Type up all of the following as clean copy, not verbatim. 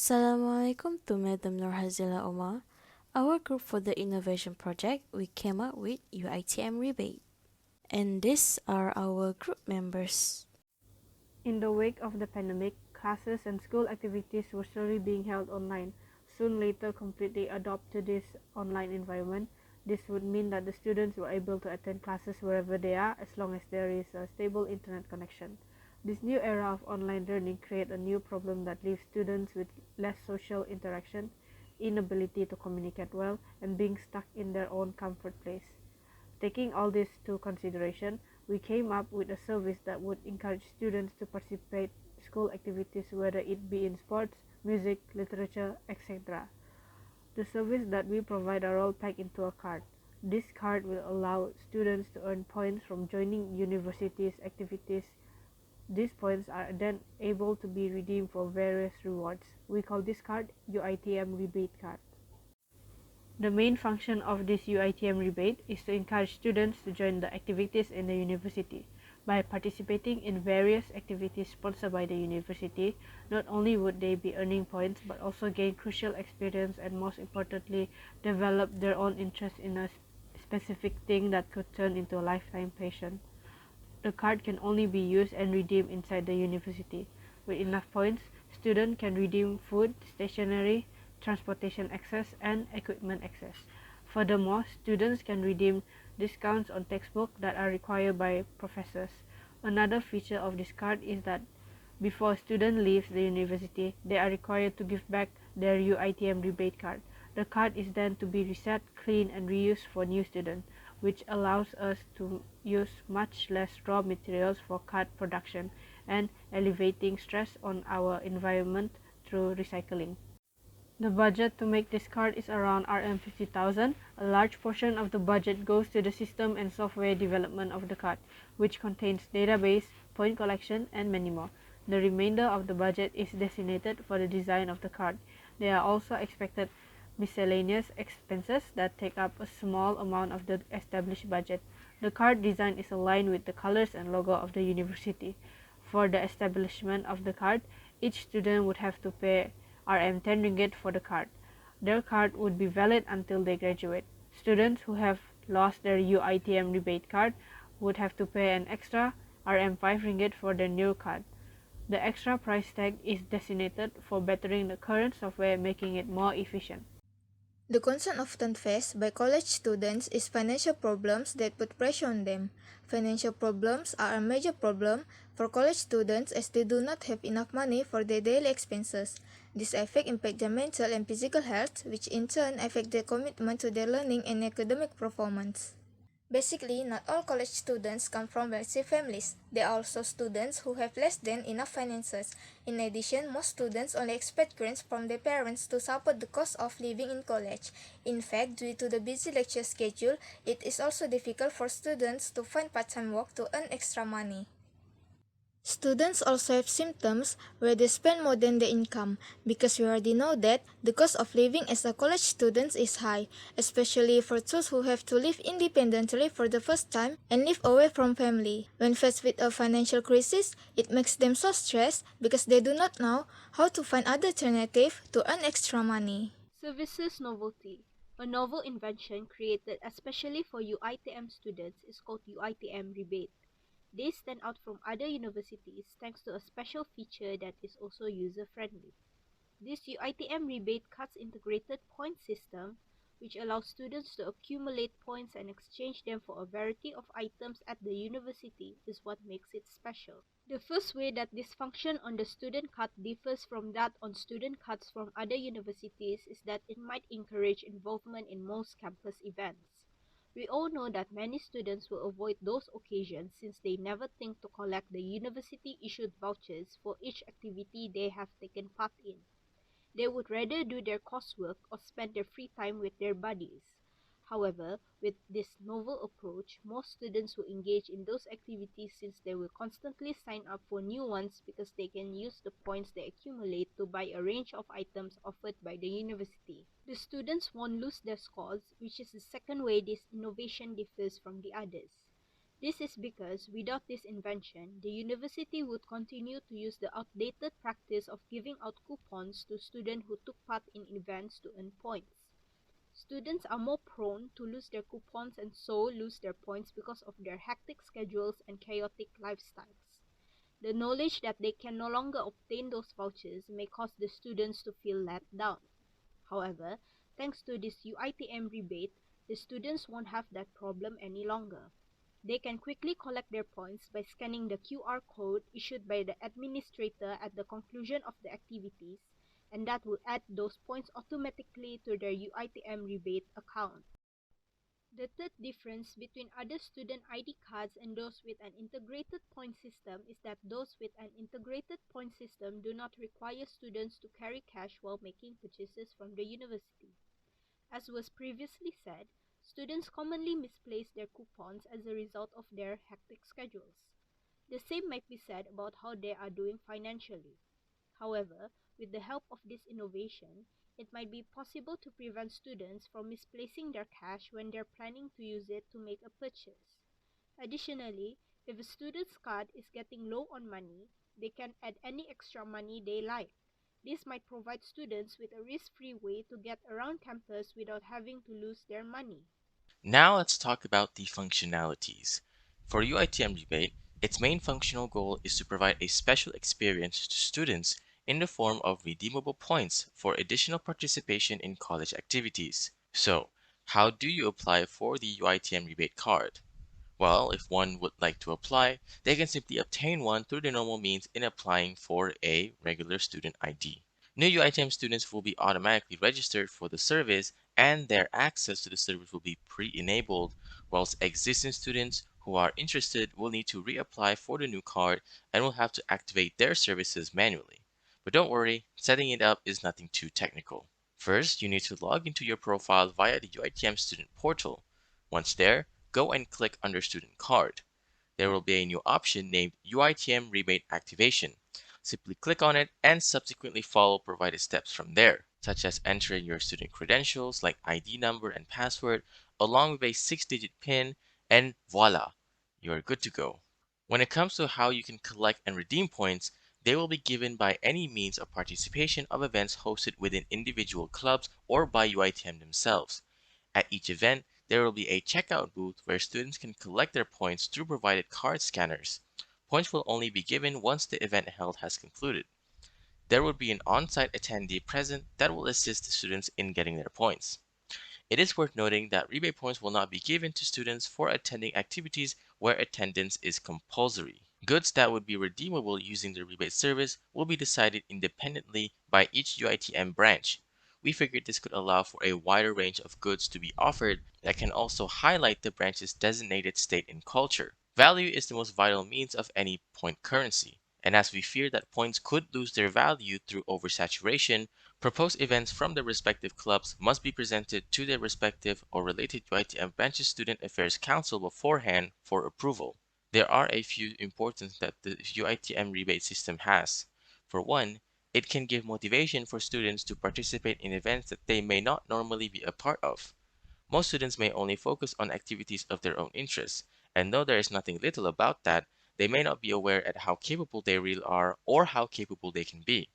Assalamualaikum to Madam Nurhazila Omar. Our group for the innovation project, we came up with UiTMrebate. And these are our group members. In the wake of the pandemic, classes and school activities were slowly being held online. Soon later, completely adopt to this online environment. This would mean that the students were able to attend classes wherever they are as long as there is a stable internet connection. This new era of online learning creates a new problem that leaves students with less social interaction, inability to communicate well, and being stuck in their own comfort place. Taking all this to consideration, we came up with a service that would encourage students to participate in school activities, whether it be in sports, music, literature, etc. The service that we provide are all packed into a card. This card will allow students to earn points from joining universities' activities. These points are then able to be redeemed for various rewards. We call this card UiTMrebate card. The main function of this UiTMrebate is to encourage students to join the activities in the university. By participating in various activities sponsored by the university, not only would they be earning points but also gain crucial experience and most importantly, develop their own interest in a specific thing that could turn into a lifetime passion. The card can only be used and redeemed inside the university. With enough points, students can redeem food, stationery, transportation access, and equipment access. Furthermore, students can redeem discounts on textbooks that are required by professors. Another feature of this card is that before a student leaves the university, they are required to give back their UiTMrebate card. The card is then to be reset, cleaned, and reused for new students, which allows us to use much less raw materials for card production and alleviating stress on our environment through recycling. The budget to make this card is around Rm50,000. A large portion of the budget goes to the system and software development of the card, which contains database, point collection, and many more. The remainder of the budget is designated for the design of the card. There are also expected miscellaneous expenses that take up a small amount of the established budget. The card design is aligned with the colors and logo of the university. For the establishment of the card, each student would have to pay Rm10 ringgit for the card. Their card would be valid until they graduate. Students who have lost their UiTMrebate card would have to pay an extra Rm5 ringgit for their new card. The extra price tag is designated for bettering the current software, making it more efficient. The concern often faced by college students is financial problems that put pressure on them. Financial problems are a major problem for college students as they do not have enough money for their daily expenses. This effect impacts their mental and physical health, which in turn affect their commitment to their learning and academic performance. Basically, not all college students come from wealthy families. There are also students who have less than enough finances. In addition, most students only expect grants from their parents to support the cost of living in college. In fact, due to the busy lecture schedule, it is also difficult for students to find part-time work to earn extra money. Students also have symptoms where they spend more than their income, because we already know that the cost of living as a college student is high, especially for those who have to live independently for the first time and live away from family. When faced with a financial crisis, it makes them so stressed because they do not know how to find other alternatives to earn extra money. Services novelty. A novel invention created especially for UiTM students is called UiTMrebate. They stand out from other universities thanks to a special feature that is also user-friendly. This UiTMrebate card's integrated point system, which allows students to accumulate points and exchange them for a variety of items at the university, is what makes it special. The first way that this function on the student card differs from that on student cards from other universities is that it might encourage involvement in most campus events. We all know that many students will avoid those occasions since they never think to collect the university-issued vouchers for each activity they have taken part in. They would rather do their coursework or spend their free time with their buddies. However, with this novel approach, most students will engage in those activities since they will constantly sign up for new ones because they can use the points they accumulate to buy a range of items offered by the university. The students won't lose their scores, which is the second way this innovation differs from the others. This is because without this invention, the university would continue to use the outdated practice of giving out coupons to students who took part in events to earn points. Students are more prone to lose their coupons and so lose their points because of their hectic schedules and chaotic lifestyles. The knowledge that they can no longer obtain those vouchers may cause the students to feel let down. However, thanks to this UiTM rebate, the students won't have that problem any longer. They can quickly collect their points by scanning the QR code issued by the administrator at the conclusion of the activities, and that will add those points automatically to their UiTM rebate account. The third difference between other student ID cards and those with an integrated point system is that those with an integrated point system do not require students to carry cash while making purchases from the university. As was previously said, students commonly misplace their coupons as a result of their hectic schedules. The same might be said about how they are doing financially. However, with the help of this innovation, it might be possible to prevent students from misplacing their cash when they're planning to use it to make a purchase. Additionally, if a student's card is getting low on money, they can add any extra money they like. This might provide students with a risk-free way to get around campus without having to lose their money. Now let's talk about the functionalities. For UiTM Rebate, its main functional goal is to provide a special experience to students in the form of redeemable points for additional participation in college activities. So, how do you apply for the UiTM Rebate card? Well, if one would like to apply, they can simply obtain one through the normal means in applying for a regular student ID. New UiTM students will be automatically registered for the service and their access to the service will be pre-enabled, whilst existing students who are interested will need to reapply for the new card and will have to activate their services manually. But don't worry, setting it up is nothing too technical. First, you need to log into your profile via the UiTM student portal. Once there, go and click under Student Card. There will be a new option named UiTM Rebate Activation. Simply click on it and subsequently follow provided steps from there, such as entering your student credentials like ID number and password, along with a 6-digit PIN, and voila, you're good to go. When it comes to how you can collect and redeem points, they will be given by any means of participation of events hosted within individual clubs or by UiTM themselves. At each event, there will be a checkout booth where students can collect their points through provided card scanners. Points will only be given once the event held has concluded. There will be an on-site attendee present that will assist the students in getting their points. It is worth noting that rebate points will not be given to students for attending activities where attendance is compulsory. Goods that would be redeemable using the rebate service will be decided independently by each UiTM branch. We figured this could allow for a wider range of goods to be offered that can also highlight the branch's designated state and culture. Value is the most vital means of any point currency, and as we fear that points could lose their value through oversaturation, proposed events from the respective clubs must be presented to their respective or related UiTM branch's Student Affairs Council beforehand for approval. There are a few importance that the UiTM rebate system has. For one, it can give motivation for students to participate in events that they may not normally be a part of. Most students may only focus on activities of their own interest, and though there is nothing little about that, they may not be aware at how capable they really are or how capable they can be.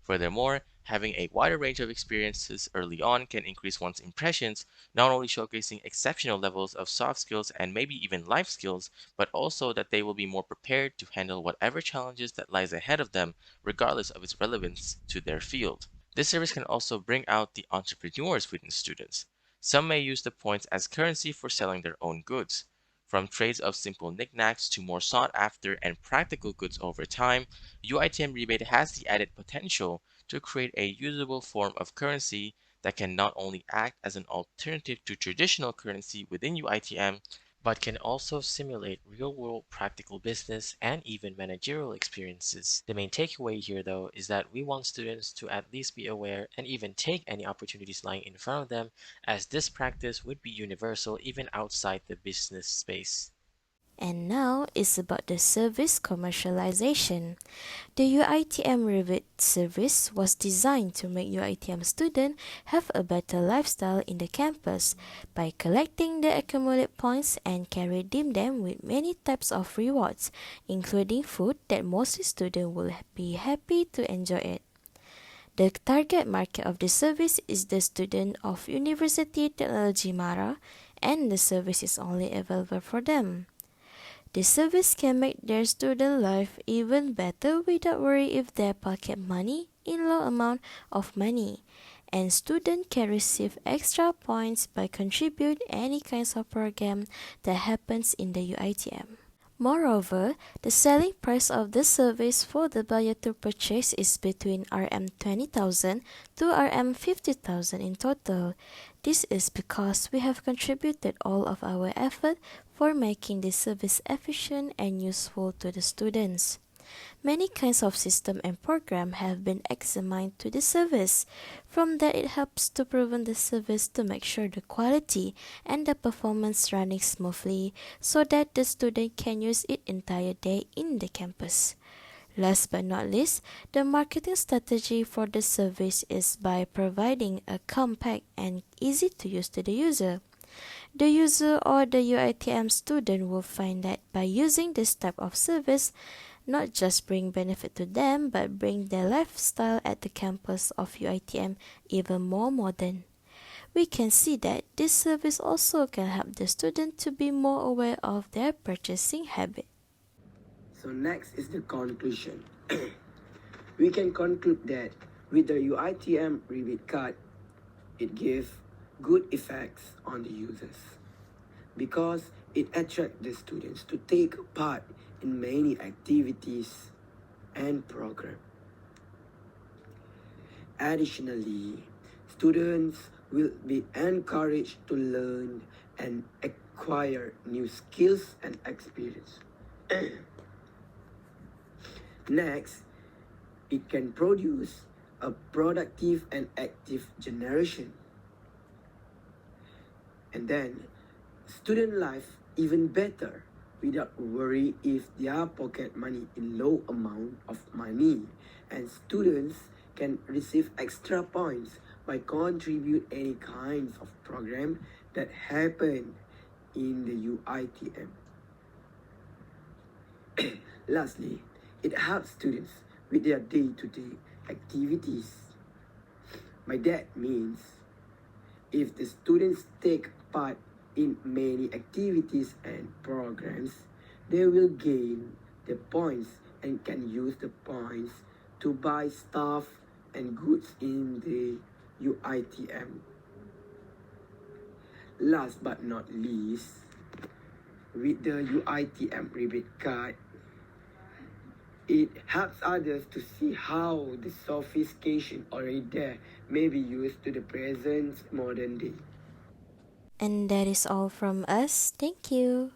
Furthermore, having a wider range of experiences early on can increase one's impressions, not only showcasing exceptional levels of soft skills and maybe even life skills, but also that they will be more prepared to handle whatever challenges that lies ahead of them, regardless of its relevance to their field. This service can also bring out the entrepreneurs within students. Some may use the points as currency for selling their own goods. From trades of simple knickknacks to more sought after and practical goods over time, UiTM Rebate has the added potential to create a usable form of currency that can not only act as an alternative to traditional currency within UiTM, but can also simulate real-world practical business and even managerial experiences. The main takeaway here, though, is that we want students to at least be aware and even take any opportunities lying in front of them, as this practice would be universal even outside the business space. And now it's about the service commercialization. The UiTMrebate service was designed to make UiTM students have a better lifestyle in the campus by collecting the accumulated points and can redeem them with many types of rewards, including food that most students will be happy to enjoy it. The target market of the service is the student of University Technology Mara, and the service is only available for them. The service can make their student life even better without worry if they pocket money in low amount of money, and student can receive extra points by contribute any kinds of program that happens in the UiTM. Moreover, the selling price of the service for the buyer to purchase is between Rm20,000 to Rm50,000 in total. This is because we have contributed all of our effort for making this service efficient and useful to the students. Many kinds of system and program have been examined to the service. From that, it helps to prevent the service to make sure the quality and the performance running smoothly so that the student can use it entire day in the campus. Last but not least, the marketing strategy for the service is by providing a compact and easy to use to the user. The user or the UiTM student will find that by using this type of service, not just bring benefit to them, but bring their lifestyle at the campus of UiTM even more modern. We can see that this service also can help the student to be more aware of their purchasing habit. So next is the conclusion. We can conclude that with the UiTM rebate card, it gives good effects on the users because it attracts the students to take part in many activities and programs. Additionally, students will be encouraged to learn and acquire new skills and experience. Next, it can produce a productive and active generation. And then, student life even better without worry if their pocket money in low amount of money, and students can receive extra points by contribute any kinds of program that happen in the UiTM. Lastly, it helps students with their day-to-day activities. By that means, if the students take part in many activities and programs, they will gain the points and can use the points to buy stuff and goods in the UiTM. Last but not least, with the UiTM rebate card, it helps others to see how the sophistication already there may be used to the present modern day. And that is all from us. Thank you.